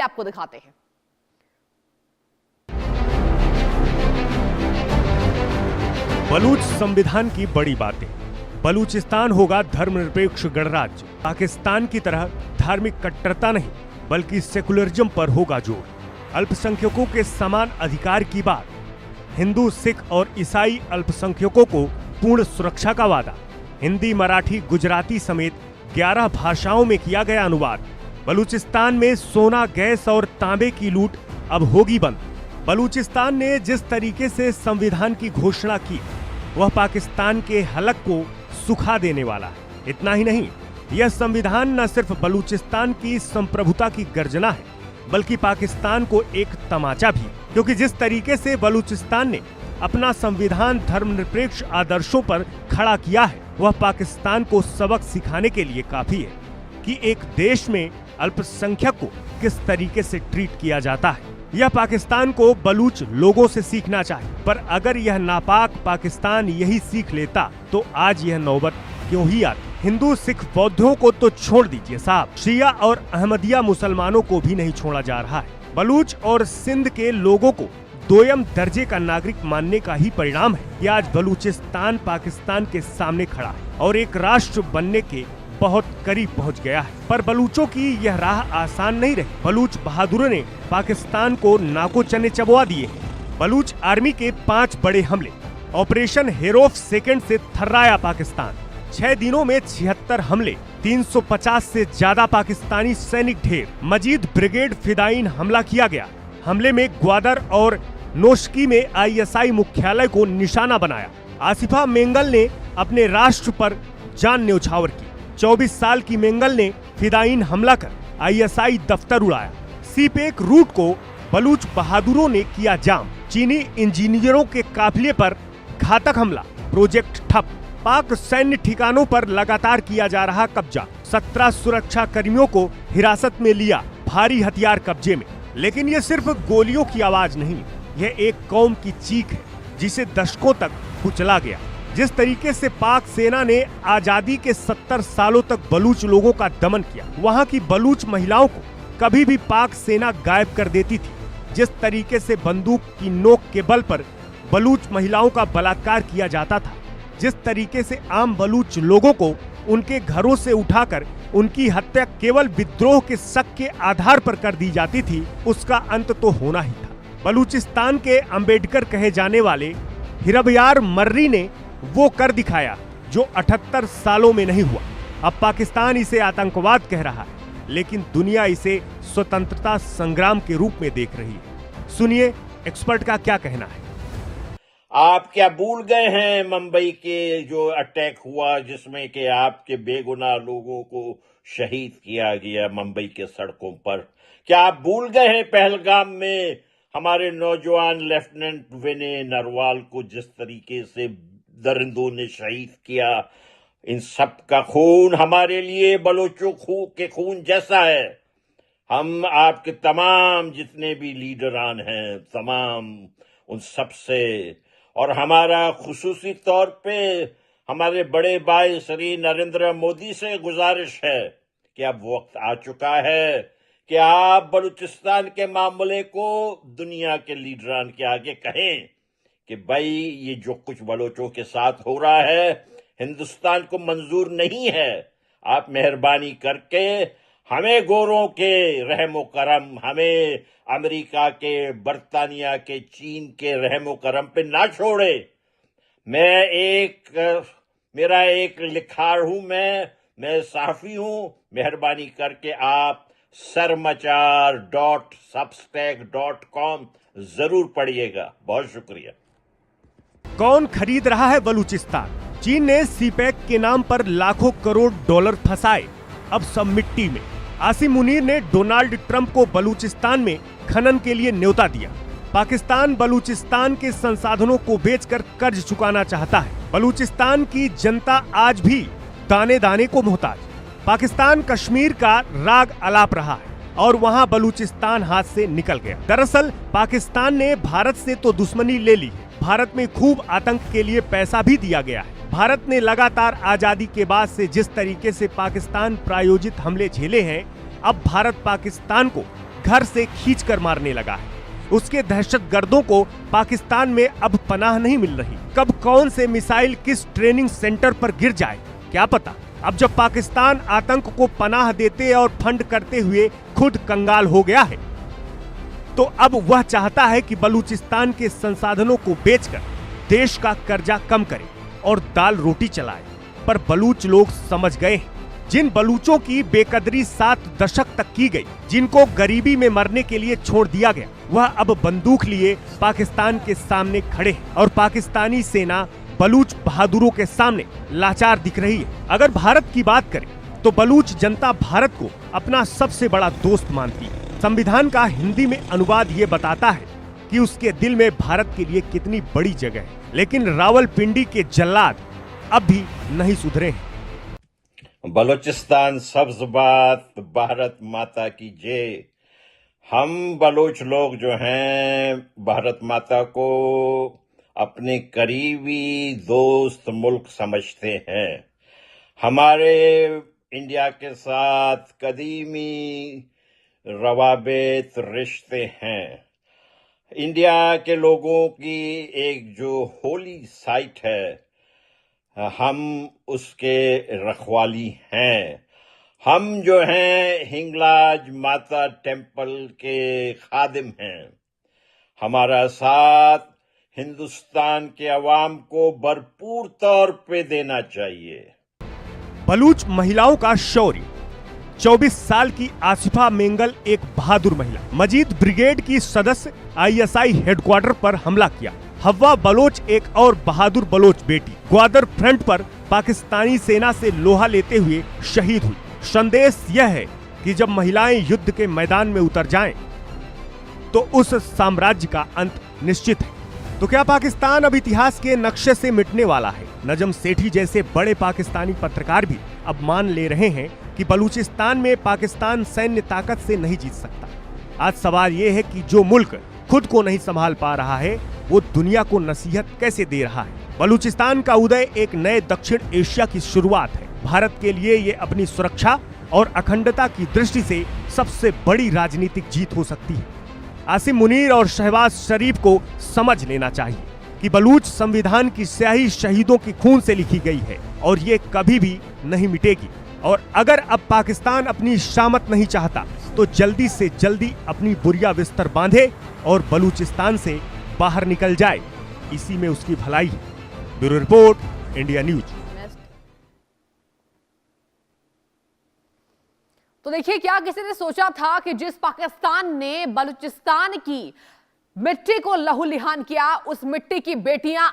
आपको दिखाते हैं। बलूच संविधान की बड़ी बातें। बलूचिस्तान होगा धर्मनिरपेक्ष गणराज्य। पाकिस्तान की तरह धार्मिक कट्टरता नहीं बल्कि सेकुलरिज्म पर होगा जोर। अल्पसंख्यकों के समान अधिकार की बात। हिंदू, सिख और ईसाई अल्पसंख्यकों को पूर्ण सुरक्षा का वादा। हिंदी, मराठी, गुजराती समेत 11 भाषाओं में किया गया अनुवाद। बलूचिस्तान में सोना, गैस और तांबे की लूट अब होगी बंद। बलूचिस्तान ने जिस तरीके से संविधान की घोषणा की वह पाकिस्तान के हलक को सुखा देने वाला है। इतना ही नहीं, यह संविधान न सिर्फ बलूचिस्तान की संप्रभुता की गर्जना है बल्कि पाकिस्तान को एक तमाचा भी, क्योंकि जिस तरीके से बलूचिस्तान ने अपना संविधान धर्मनिरपेक्ष आदर्शों पर खड़ा किया है वह पाकिस्तान को सबक सिखाने के लिए काफी है कि एक देश में अल्पसंख्यक को किस तरीके से ट्रीट किया जाता है। यह पाकिस्तान को बलूच लोगों से सीखना चाहिए, पर अगर यह नापाक पाकिस्तान यही सीख लेता तो आज यह नौबत क्यों ही आती। हिंदू, सिख, बौद्धों को तो छोड़ दीजिए साहब, शिया और अहमदिया मुसलमानों को भी नहीं छोड़ा जा रहा है। बलूच और सिंध के लोगों को दोयम दर्जे का नागरिक मानने का ही परिणाम है कि आज बलूचिस्तान पाकिस्तान के सामने खड़ा है और एक राष्ट्र बनने के बहुत करीब पहुंच गया है। पर बलूचों की यह राह आसान नहीं रही। बलूच बहादुरों ने पाकिस्तान को नाको चने चबवा दिए हैं। बलूच आर्मी के 5 बड़े हमले, ऑपरेशन हेरोफ सेकंड से थर्राया पाकिस्तान। 6 दिनों में 76 हमले, 350 से ज्यादा पाकिस्तानी सैनिक ढेर। मजीद ब्रिगेड फिदाइन हमला किया गया। हमले में ग्वादर और नोशकी में ISI मुख्यालय को निशाना बनाया। आसिफा मेंगल ने अपने राष्ट्र पर जान न्यौछावर की। 24 साल की मेंगल ने फिदाइन हमला कर ISI दफ्तर उड़ाया। सीपेक रूट को बलूच बहादुरों ने किया जाम। चीनी इंजीनियरों के काफिले पर घातक हमला, प्रोजेक्ट ठप। पाक सैन्य ठिकानों पर लगातार किया जा रहा कब्जा। 17 सुरक्षा कर्मियों को हिरासत में लिया, भारी हथियार कब्जे में। लेकिन ये सिर्फ गोलियों की आवाज नहीं, यह एक कौम की चीख है जिसे दशकों तक कुचला गया। जिस तरीके से पाक सेना ने आजादी के 70 सालों तक बलूच लोगों का दमन किया, वहां की बलूच महिलाओं को कभी भी पाक सेना गायब कर देती थी। जिस तरीके से बंदूक की नोक के बल पर बलूच महिलाओं का बलात्कार किया जाता था, जिस तरीके से आम बलूच लोगों को उनके घरों से उठाकर उनकी हत्या केवल विद्रोह के शक के आधार पर कर दी जाती थी, उसका अंत तो होना ही था। बलूचिस्तान के अंबेडकर कहे जाने वाले हिरबयार मर्री ने वो कर दिखाया जो 78 सालों में नहीं हुआ। अब पाकिस्तान इसे आतंकवाद कह रहा है, लेकिन दुनिया इसे स्वतंत्रता संग्राम के रूप में देख रही है। सुनिए एक्सपर्ट का क्या कहना है। आप क्या भूल गए हैं मुंबई के जो अटैक हुआ जिसमें कि आपके बेगुनाह लोगों को शहीद किया गया मुंबई के सड़कों पर? क्या आप भूल गए हैं पहलगाम में हमारे नौजवान लेफ्टिनेंट विनय नरवाल को जिस तरीके से दरिंदों ने शहीद किया? इन सब का खून हमारे लिए बलोचों के खून जैसा है। हम आपके तमाम जितने भी लीडरान हैं, तमाम उन सब से, और हमारा खुसूसी तौर पे हमारे बड़े भाई श्री नरेंद्र मोदी से गुजारिश है कि अब वक्त आ चुका है कि आप बलूचिस्तान के मामले को दुनिया के लीडरान के आगे कहें कि भाई ये जो कुछ बलोचों के साथ हो रहा है हिंदुस्तान को मंजूर नहीं है। आप मेहरबानी करके हमें गोरों के रहमो करम, हमें अमेरिका के, बर्तानिया के, चीन के रहमो करम पे ना छोड़े। मेरा एक लिखार हूं, मैं सहाफी हूं। मेहरबानी करके आप sarmachar.substack.com जरूर पढ़िएगा। बहुत शुक्रिया। कौन खरीद रहा है बलूचिस्तान? चीन ने सीपैक के नाम पर लाखों करोड़ डॉलर फंसाए, अब सब मिट्टी में। आसिम मुनीर ने डोनाल्ड ट्रंप को बलूचिस्तान में खनन के लिए न्योता दिया। पाकिस्तान बलूचिस्तान के संसाधनों को बेचकर कर्ज चुकाना चाहता है। बलूचिस्तान की जनता आज भी दाने दाने को मोहताज। पाकिस्तान कश्मीर का राग अलाप रहा है और वहां बलूचिस्तान हाथ से निकल गया। दरअसल पाकिस्तान ने भारत से तो दुश्मनी ले ली है, भारत में खूब आतंक के लिए पैसा भी दिया गया है। भारत ने लगातार आजादी के बाद से जिस तरीके से पाकिस्तान प्रायोजित हमले झेले हैं, अब भारत पाकिस्तान को घर से खींचकर मारने लगा है। उसके दहशतगर्दों को पाकिस्तान में अब पनाह नहीं मिल रही। कब कौन से मिसाइल किस ट्रेनिंग सेंटर पर गिर जाए क्या पता। अब जब पाकिस्तान आतंक को पनाह देते और फंड करते हुए खुद कंगाल हो गया है, तो अब वह चाहता है कि बलूचिस्तान के संसाधनों को बेचकर देश का कर्जा कम करे और दाल रोटी चलाए। पर बलूच लोग समझ गए हैं, जिन बलूचों की बेकदरी 7 दशक तक की गई, जिनको गरीबी में मरने के लिए छोड़ दिया गया, वह अब बंदूक लिए पाकिस्तान के सामने खड़े हैं और पाकिस्तानी सेना बलूच बहादुरों के सामने लाचार दिख रही है। अगर भारत की बात करें तो बलूच जनता भारत को अपना सबसे बड़ा दोस्त मानती है। संविधान का हिंदी में अनुवाद ये बताता है कि उसके दिल में भारत के लिए कितनी बड़ी जगह है, लेकिन रावलपिंडी के जल्लाद अब भी नहीं सुधरे हैं। बलूचिस्तान सब्ज बात, भारत माता की जय। हम बलूच लोग जो हैं भारत माता को अपने करीबी दोस्त मुल्क समझते हैं। हमारे इंडिया के साथ कदीमी रवाबित रिश्ते हैं। इंडिया के लोगों की एक जो होली साइट है, हम उसके रखवाली हैं। हम जो हैं हिंगलाज माता टेम्पल के खादिम हैं। हमारा साथ हिंदुस्तान के अवाम को भरपूर तौर पे देना चाहिए। बलूच महिलाओं का शौर्य। 24 साल की आसिफा मेंगल एक बहादुर महिला, मजीद ब्रिगेड की सदस्य, आईएसआई हेडक्वार्टर पर हमला किया। हव्वा बलोच एक और बहादुर बलोच बेटी ग्वादर फ्रंट पर पाकिस्तानी सेना से लोहा लेते हुए शहीद हुई। संदेश यह है कि जब महिलाएं युद्ध के मैदान में उतर जाएं, तो उस साम्राज्य का अंत निश्चित है। तो क्या पाकिस्तान अब इतिहास के नक्शे से मिटने वाला है? नजम सेठी जैसे बड़े पाकिस्तानी पत्रकार भी अब मान ले रहे हैं कि बलूचिस्तान में पाकिस्तान सैन्य ताकत से नहीं जीत सकता। आज सवाल यह है कि जो मुल्क खुद को नहीं संभाल पा रहा है, वो दुनिया को नसीहत कैसे दे रहा है? बलूचिस्तान का उदय एक नए दक्षिण एशिया की शुरुआत है। भारत के लिए ये अपनी सुरक्षा और अखंडता की दृष्टि से सबसे बड़ी राजनीतिक जीत हो सकती है। आसिम मुनीर और शहबाज शरीफ को समझ लेना चाहिए कि बलूच संविधान की स्याही शहीदों की खून से लिखी गई है और ये कभी भी नहीं मिटेगी। और अगर अब पाकिस्तान अपनी शामत नहीं चाहता, तो जल्दी से जल्दी अपनी बुरिया बिस्तर बांधे और बलूचिस्तान से बाहर निकल जाए। इसी में उसकी भलाई है। Bureau report, India news. तो देखिए, क्या किसी ने सोचा था कि जिस पाकिस्तान ने बलूचिस्तान की मिट्टी को लहूलुहान किया, उस मिट्टी की बेटियां